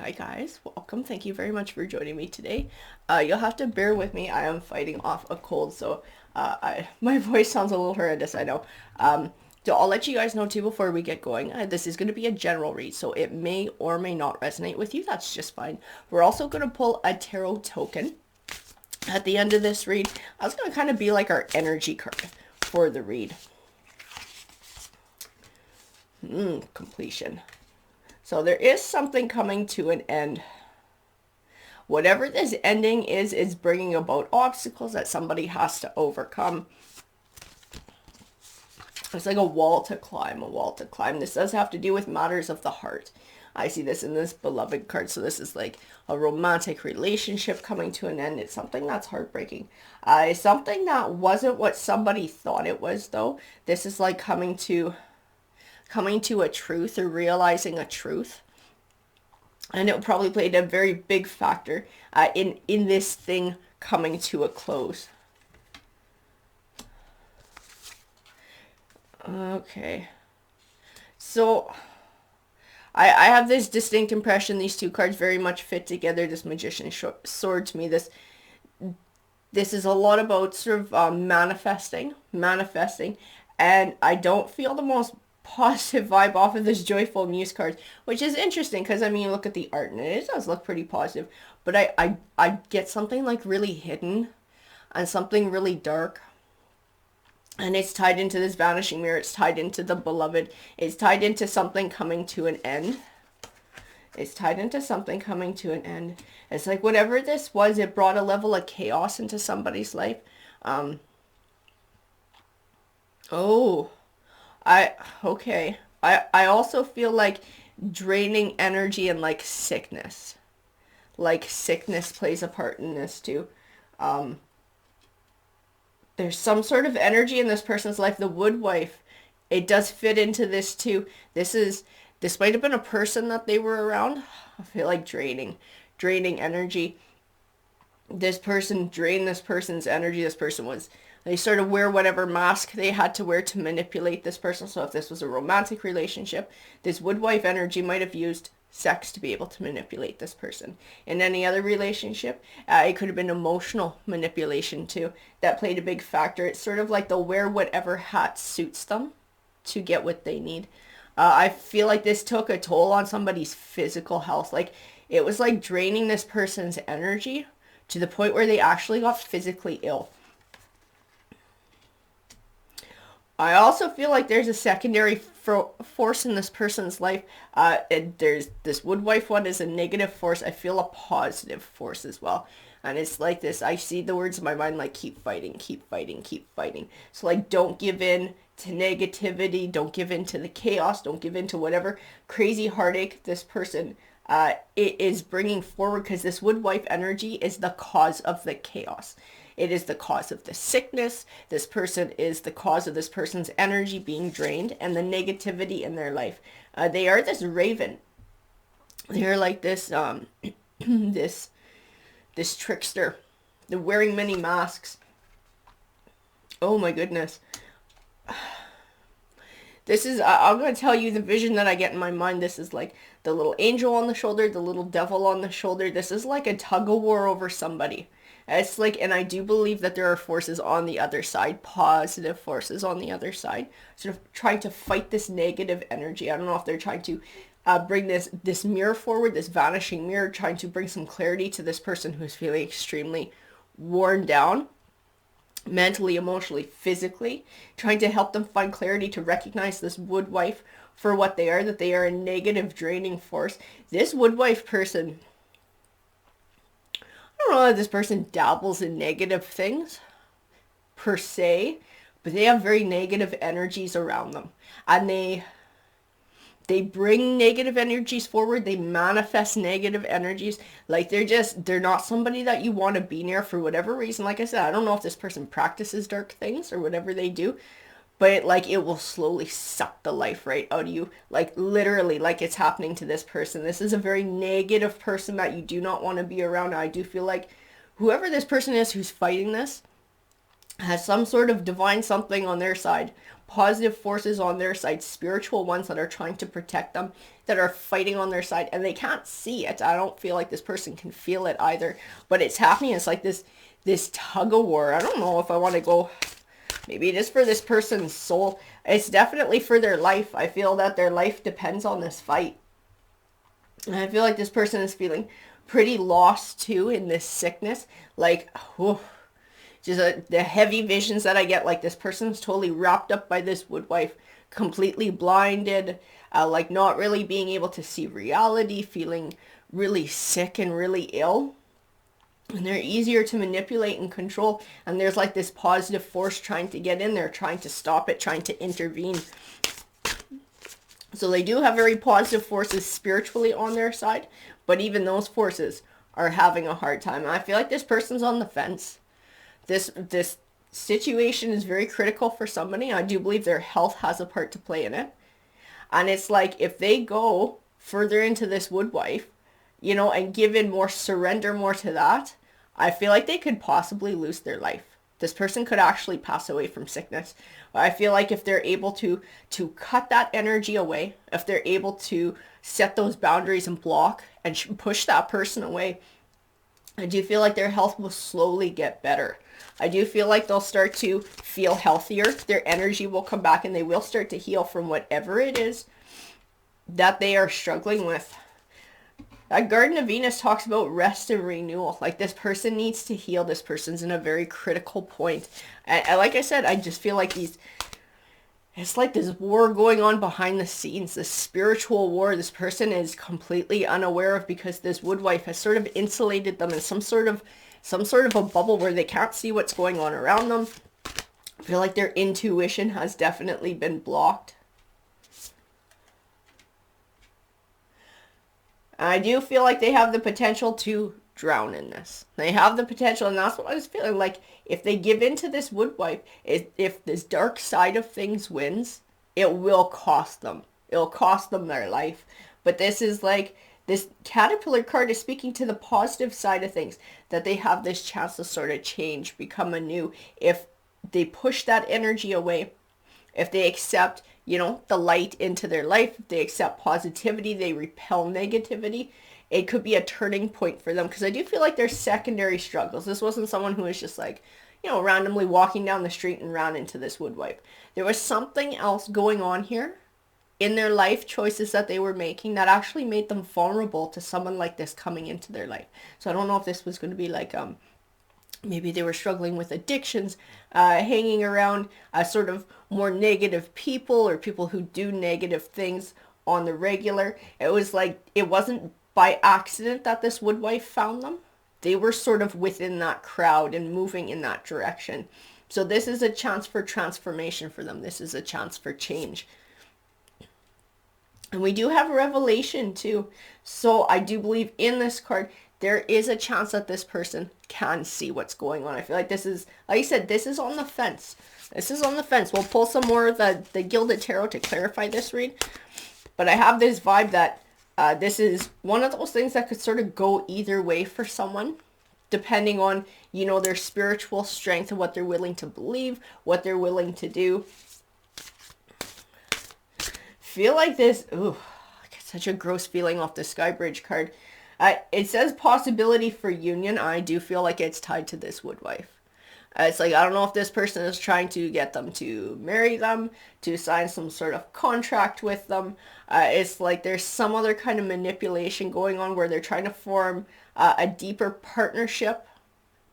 Hi guys, welcome. Thank you very much for joining me today. You'll have to bear with me. I am fighting off a cold, so my voice sounds a little horrendous, I know. So I'll let you guys know too before we get going. This is going to be a general read, so it may or may not resonate with you. That's just fine. We're also going to pull a tarot token at the end of this read. I was going to kind of be like our energy card for the read. Completion. So there is something coming to an end. Whatever this ending is bringing about obstacles that somebody has to overcome. It's like a wall to climb, a wall to climb. This does have to do with matters of the heart. I see this in this beloved card. So this is like a romantic relationship coming to an end. It's something that's heartbreaking. It's something that wasn't what somebody thought it was, though. This is like coming to a truth or realizing a truth. And it probably played a very big factor in this thing coming to a close. Okay. So I have this distinct impression these two cards very much fit together. This Magician's Sword to me, this is a lot about sort of manifesting, and I don't feel the most positive vibe off of this Joyful Muse card, which is interesting because I mean, look at the art and it does look pretty positive, but I get something like really hidden and something really dark, and it's tied into this Vanishing Mirror. It's tied into the Beloved. It's tied into something coming to an end. It's tied into something coming to an end. It's like whatever this was, it brought a level of chaos into somebody's life. Okay. I also feel like draining energy and like sickness. Like sickness plays a part in this too. There's some sort of energy in this person's life. The Woodwife, it does fit into this too. This might have been a person that they were around. I feel like draining energy. This person drained this person's energy. They sort of wear whatever mask they had to wear to manipulate this person. So if this was a romantic relationship, this Woodwife energy might have used sex to be able to manipulate this person. In any other relationship, it could have been emotional manipulation too. That played a big factor. It's sort of like they'll wear whatever hat suits them to get what they need. I feel like this took a toll on somebody's physical health. Like it was like draining this person's energy to the point where they actually got physically ill. I also feel like there's a secondary force in this person's life. There's this Woodwife one is a negative force. I feel a positive force as well. And it's like this. I see the words in my mind like keep fighting, keep fighting, keep fighting. So like don't give in to negativity. Don't give in to the chaos. Don't give in to whatever crazy heartache this person it is bringing forward, because this Woodwife energy is the cause of the chaos. It is the cause of the sickness. This person is the cause of this person's energy being drained and the negativity in their life. They are this raven. They're like this, this trickster. They're wearing many masks. Oh my goodness. This is, I'm going to tell you the vision that I get in my mind. This is like the little angel on the shoulder, the little devil on the shoulder. This is like a tug of war over somebody. It's like, and I do believe that there are forces on the other side, positive forces on the other side, sort of trying to fight this negative energy. I don't know if they're trying to bring this mirror forward, this vanishing mirror, trying to bring some clarity to this person who's feeling extremely worn down, mentally, emotionally, physically, trying to help them find clarity to recognize this Woodwife for what they are, that they are a negative, draining force. This Woodwife person, I don't know that this person dabbles in negative things per se, but they have very negative energies around them, and they bring negative energies forward. They manifest negative energies. Like they're not somebody that you want to be near for whatever reason. Like I said, I don't know if this person practices dark things or whatever they do, but it will slowly suck the life right out of you. Like literally, like it's happening to this person. This is a very negative person that you do not want to be around. I do feel like whoever this person is who's fighting this has some sort of divine something on their side, positive forces on their side, spiritual ones that are trying to protect them, that are fighting on their side, and they can't see it. I don't feel like this person can feel it either, but it's happening. It's like this tug of war. I don't know if I want to go, maybe it is for this person's soul. It's definitely for their life. I feel that their life depends on this fight. And I feel like this person is feeling pretty lost too in this sickness. Like, whew, just the heavy visions that I get, like this person's totally wrapped up by this woodwife, completely blinded, like not really being able to see reality, feeling really sick and really ill. And they're easier to manipulate and control. And there's like this positive force trying to get in there, trying to stop it, trying to intervene. So they do have very positive forces spiritually on their side, but even those forces are having a hard time. And I feel like this person's on the fence. This situation is very critical for somebody. I do believe their health has a part to play in it. And it's like if they go further into this woodwife, you know, and give in more, surrender more to that, I feel like they could possibly lose their life. This person could actually pass away from sickness. I feel like if they're able to cut that energy away, if they're able to set those boundaries and block and push that person away, I do feel like their health will slowly get better. I do feel like they'll start to feel healthier. Their energy will come back and they will start to heal from whatever it is that they are struggling with. That Garden of Venus talks about rest and renewal. Like this person needs to heal. This person's in a very critical point. And like I said, I just feel like it's like this war going on behind the scenes, this spiritual war this person is completely unaware of because this woodwife has sort of insulated them in some sort of a bubble where they can't see what's going on around them. I feel like their intuition has definitely been blocked. I do feel like they have the potential to drown in this. They have the potential, and that's what I was feeling like. If they give in to this woodwife, if this dark side of things wins, it will cost them. It'll cost them their life. But this is like, this caterpillar card is speaking to the positive side of things, that they have this chance to sort of change, become anew. If they push that energy away, if they accept, you know, the light into their life, if they accept positivity, they repel negativity, it could be a turning point for them. Because I do feel like there's secondary struggles. This wasn't someone who was just like, you know, randomly walking down the street and ran into this woodwife. There was something else going on here in their life choices that they were making that actually made them vulnerable to someone like this coming into their life. So I don't know if this was going to be like, maybe they were struggling with addictions, hanging around sort of more negative people or people who do negative things on the regular. It was like, it wasn't by accident that this woodwife found them. They were sort of within that crowd and moving in that direction. So this is a chance for transformation for them. This is a chance for change. And we do have revelation too. So I do believe in this card, there is a chance that this person can see what's going on. I feel like this is, like I said, this is on the fence. This is on the fence. We'll pull some more of the Gilded Tarot to clarify this read. But I have this vibe that this is one of those things that could sort of go either way for someone, depending on, you know, their spiritual strength and what they're willing to believe, what they're willing to do. Feel like this, ooh, I get such a gross feeling off the Sky Bridge card. It says possibility for union. I do feel like it's tied to this woodwife. It's like, I don't know if this person is trying to get them to marry them, to sign some sort of contract with them. It's like there's some other kind of manipulation going on where they're trying to form a deeper partnership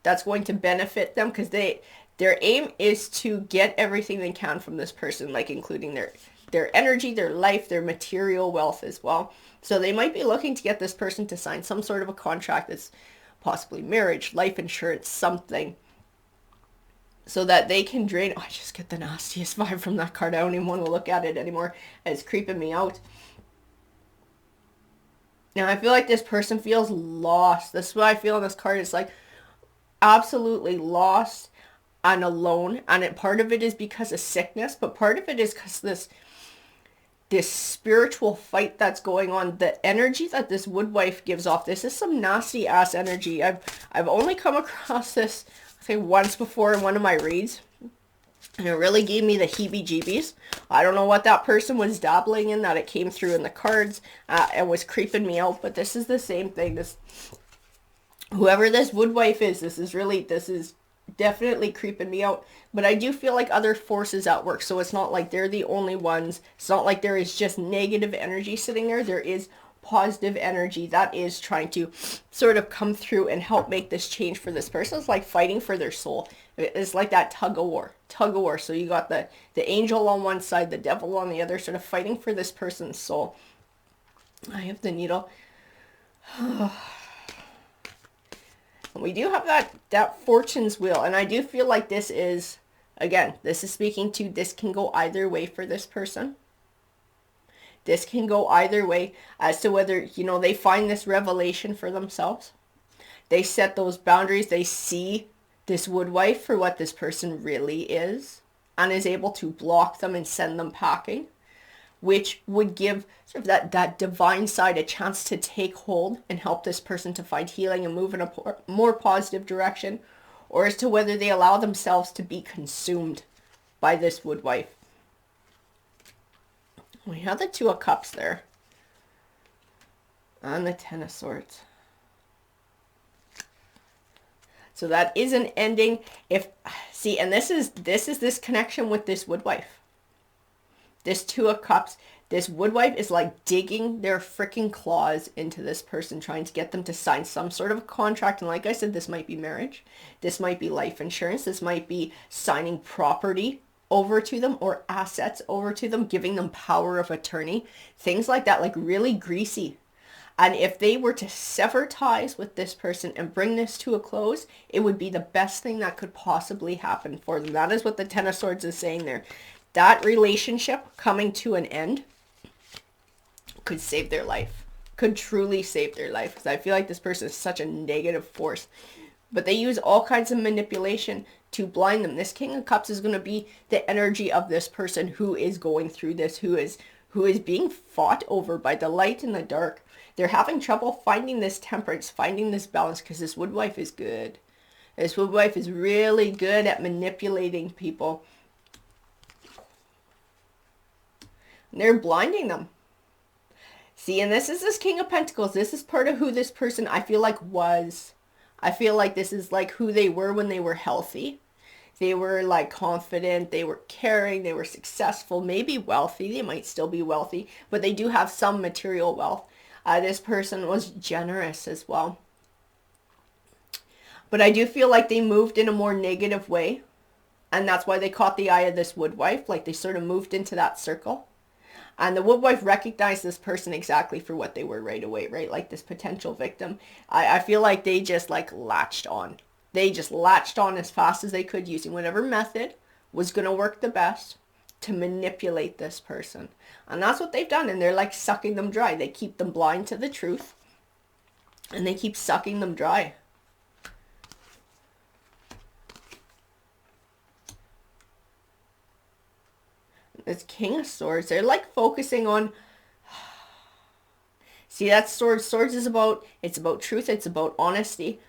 that's going to benefit them, because their aim is to get everything they can from this person, like including their energy, their life, their material wealth as well. So they might be looking to get this person to sign some sort of a contract that's possibly marriage, life insurance, something, so that they can drain. Oh, I just get the nastiest vibe from that card. I don't even want to look at it anymore. It's creeping me out. Now I feel like this person feels lost. This is what I feel on this card. It's like absolutely lost and alone. And part of it is because of sickness, but part of it is because this spiritual fight that's going on, the energy that this woodwife gives off, this is some nasty ass energy. I've only come across this, I say, once before in one of my reads, and it really gave me the heebie-jeebies. I don't know what that person was dabbling in, that it came through in the cards and was creeping me out, but this is the same thing. This, whoever this woodwife is, this is definitely creeping me out. But I do feel like other forces at work, so it's not like they're the only ones. It's not like there is just negative energy sitting there. There is positive energy that is trying to sort of come through and help make this change for this person. It's like fighting for their soul. It's like that tug of war. So you got the angel on one side, the devil on the other, sort of fighting for this person's soul. I have the needle. And we do have that fortune's wheel, and I do feel like this is, again, this is speaking to, this can go either way for this person. This can go either way as to whether, they find this revelation for themselves. They set those boundaries. They see this woodwife for what this person really is and is able to block them and send them packing, which would give sort of that divine side a chance to take hold and help this person to find healing and move in a more positive direction, or as to whether they allow themselves to be consumed by this woodwife. We have the Two of Cups there. And the Ten of Swords. So that is an ending. And this is this connection with this woodwife. This Two of Cups. This woodwife is like digging their freaking claws into this person, trying to get them to sign some sort of contract. And like I said, this might be marriage. This might be life insurance. This might be signing property over to them or assets over to them, giving them power of attorney, things like that, like really greasy. And if they were to sever ties with this person and bring this to a close, it would be the best thing that could possibly happen for them. That is what the Ten of Swords is saying there. That relationship coming to an end could save their life, could truly save their life, because I feel like this person is such a negative force. But they use all kinds of manipulation to blind them. This King of Cups is going to be the energy of this person who is going through this, who is being fought over by the light and the dark. They're having trouble finding this temperance, finding this balance, because this woodwife is good. This woodwife is really good at manipulating people. And they're blinding them. See, and this is this King of Pentacles. This is part of who this person, I feel like, was. I feel like this is like who they were when they were healthy. They were like confident, they were caring, they were successful, maybe wealthy. They might still be wealthy, but they do have some material wealth. This person was generous as well. But I do feel like they moved in a more negative way. And that's why they caught the eye of this woodwife. Like they sort of moved into that circle. And the woodwife recognized this person exactly for what they were right away, right? Like this potential victim. I feel like they just like latched on. They just latched on as fast as they could, using whatever method was going to work the best to manipulate this person. And that's what they've done. And they're like sucking them dry. They keep them blind to the truth. And they keep sucking them dry. This King of Swords, they're like focusing on, see, that's Swords. Swords is about, it's about truth. It's about honesty.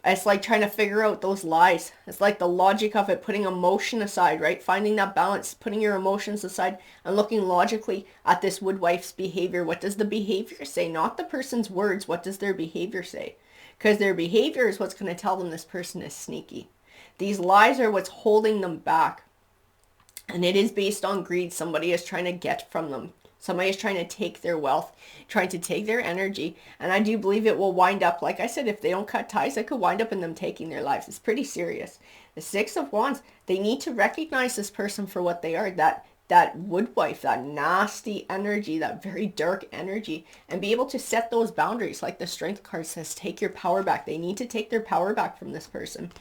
It's like trying to figure out those lies. It's like the logic of it, putting emotion aside, right? Finding that balance, putting your emotions aside and looking logically at this woodwife's behavior. What does the behavior say? Not the person's words. What does their behavior say? Because their behavior is what's going to tell them this person is sneaky. These lies are what's holding them back. And it is based on greed. Somebody is trying to get from them. Somebody is trying to take their wealth, trying to take their energy. And I do believe it will wind up, like I said, if they don't cut ties, it could wind up in them taking their lives. It's pretty serious. The Six of Wands, they need to recognize this person for what they are. That woodwife, that nasty energy, that very dark energy, and be able to set those boundaries. Like the Strength card says, take your power back. They need to take their power back from this person.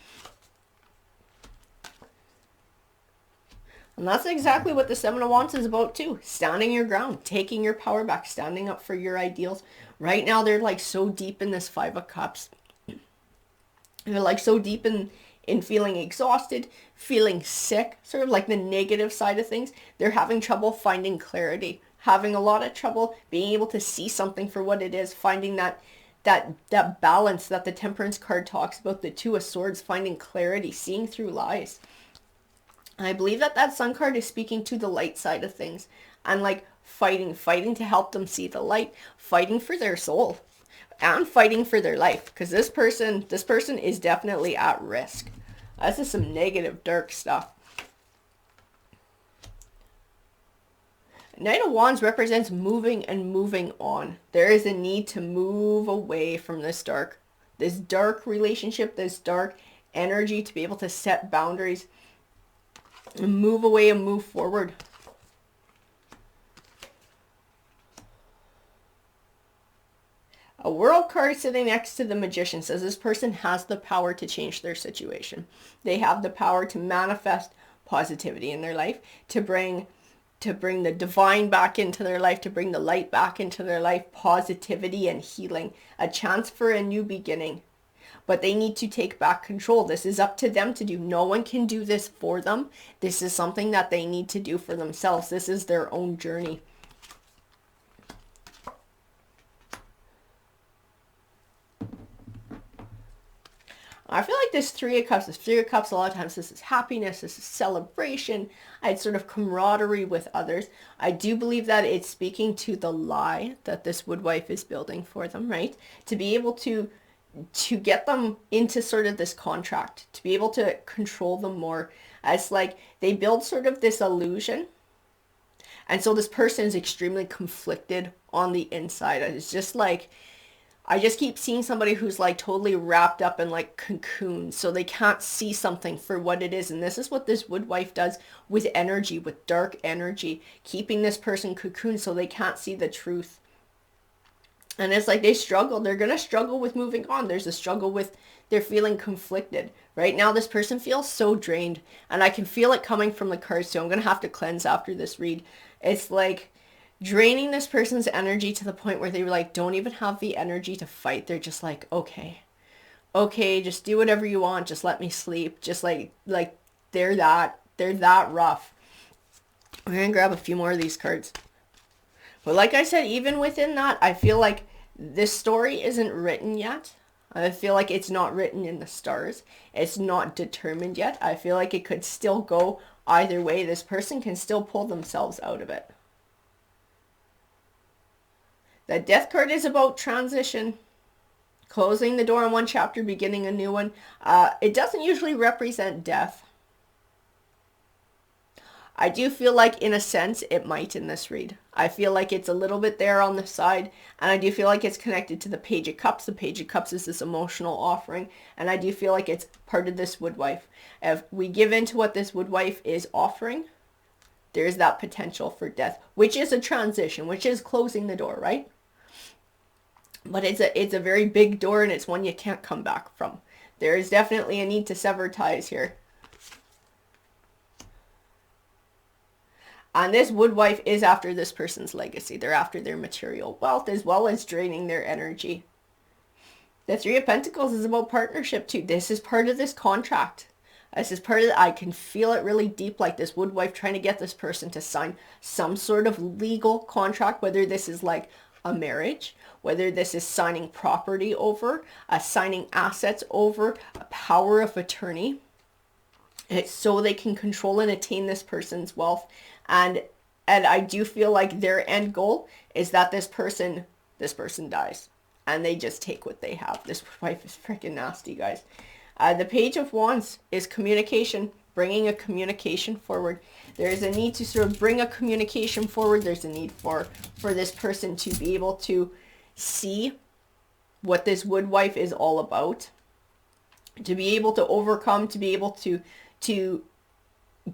And that's exactly what the Seven of Wands is about too. Standing your ground, taking your power back, standing up for your ideals. Right now, they're like so deep in this Five of Cups. They're like so deep in feeling exhausted, feeling sick, sort of like the negative side of things. They're having trouble finding clarity, having a lot of trouble being able to see something for what it is, finding that that balance that the Temperance card talks about, the Two of Swords, finding clarity, seeing through lies. And I believe that that Sun card is speaking to the light side of things, and like fighting to help them see the light, fighting for their soul, and fighting for their life, because this person is definitely at risk. This is some negative, dark stuff. Knight of Wands represents moving and moving on. There is a need to move away from this dark relationship, this dark energy, to be able to set boundaries and move away and move forward. A World card sitting next to the Magician says this person has the power to change their situation. They have the power to manifest positivity in their life, to bring the divine back into their life, to bring the light back into their life, positivity and healing, a chance for a new beginning. But they need to take back control. This is up to them to do. No one can do this for them. This is something that they need to do for themselves. This is their own journey. I feel like this Three of Cups, a lot of times this is happiness, this is celebration, it's sort of camaraderie with others. I do believe that it's speaking to the lie that this woodwife is building for them, right? To be able to get them into sort of this contract, to be able to control them more. It's like they build sort of this illusion. And so this person is extremely conflicted on the inside. It's just like, I just keep seeing somebody who's like totally wrapped up in like cocoon, so they can't see something for what it is. And this is what this woodwife does with energy, with dark energy, keeping this person cocooned so they can't see the truth. And it's like they struggle. They're going to struggle with moving on. There's a struggle with, they're feeling conflicted. Right now, this person feels so drained, and I can feel it coming from the cards, so I'm going to have to cleanse after this read. It's like draining this person's energy to the point where they like don't even have the energy to fight. They're just like, okay, just do whatever you want. Just let me sleep. Just like they're that rough. We're going to grab a few more of these cards. But like I said, even within that, I feel like this story isn't written yet. I feel like it's not written in the stars. It's not determined yet. I feel like it could still go either way. This person can still pull themselves out of it. The Death card is about transition, closing the door on one chapter, beginning a new one. It doesn't usually represent death. I do feel like, in a sense, it might in this read. I feel like it's a little bit there on the side, and I do feel like it's connected to the Page of Cups. The Page of Cups is this emotional offering, and I do feel like it's part of this woodwife. If we give in to what this woodwife is offering, there's that potential for death, which is a transition, which is closing the door, right? But it's a very big door, and it's one you can't come back from. There is definitely a need to sever ties here. And this woodwife is after this person's legacy. They're after their material wealth, as well as draining their energy. The Three of Pentacles is about partnership too. This is part of this contract. This is part of it. I can feel it really deep, like this woodwife trying to get this person to sign some sort of legal contract, whether this is like a marriage, whether this is signing property over, signing assets over, a power of attorney. It's so they can control and attain this person's wealth. And I do feel like their end goal is that this person dies, and they just take what they have. This wife is freaking nasty, guys. The Page of Wands is communication, bringing a communication forward. There is a need to sort of bring a communication forward. There's a need for this person to be able to see what this woodwife is all about, to be able to overcome, to be able to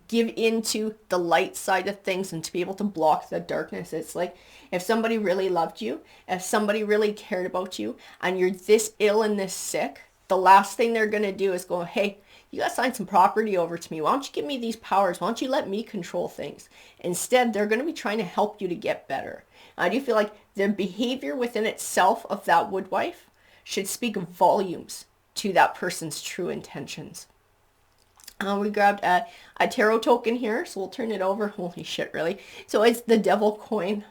give into the light side of things, and to be able to block the darkness. It's like if somebody really loved you, if somebody really cared about you, and you're this ill and this sick, the last thing they're going to do is go, hey, you got to sign some property over to me. Why don't you give me these powers? Why don't you let me control things? Instead, they're going to be trying to help you to get better. I do feel like the behavior within itself of that woodwife should speak volumes to that person's true intentions. We grabbed a tarot token here, so we'll turn it over. Holy shit, really? So it's the Devil coin.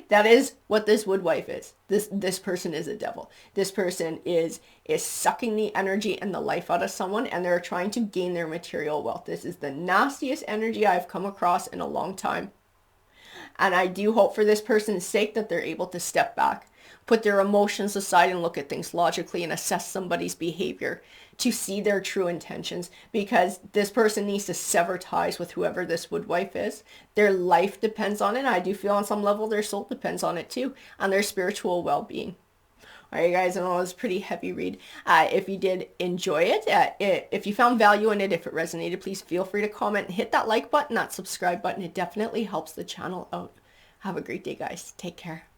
That is what this wood wife is. This person is a devil. This person is sucking the energy and the life out of someone, and they're trying to gain their material wealth. This is the nastiest energy I've come across in a long time. And I do hope for this person's sake that they're able to step back, put their emotions aside and look at things logically and assess somebody's behavior to see their true intentions, because this person needs to sever ties with whoever this wood wife is. Their life depends on it. I do feel on some level their soul depends on it too, and their spiritual well-being. All right, guys, I know it was a pretty heavy read. If you did enjoy it, if you found value in it, if it resonated, please feel free to comment and hit that like button, that subscribe button. It definitely helps the channel out. Have a great day, guys. Take care.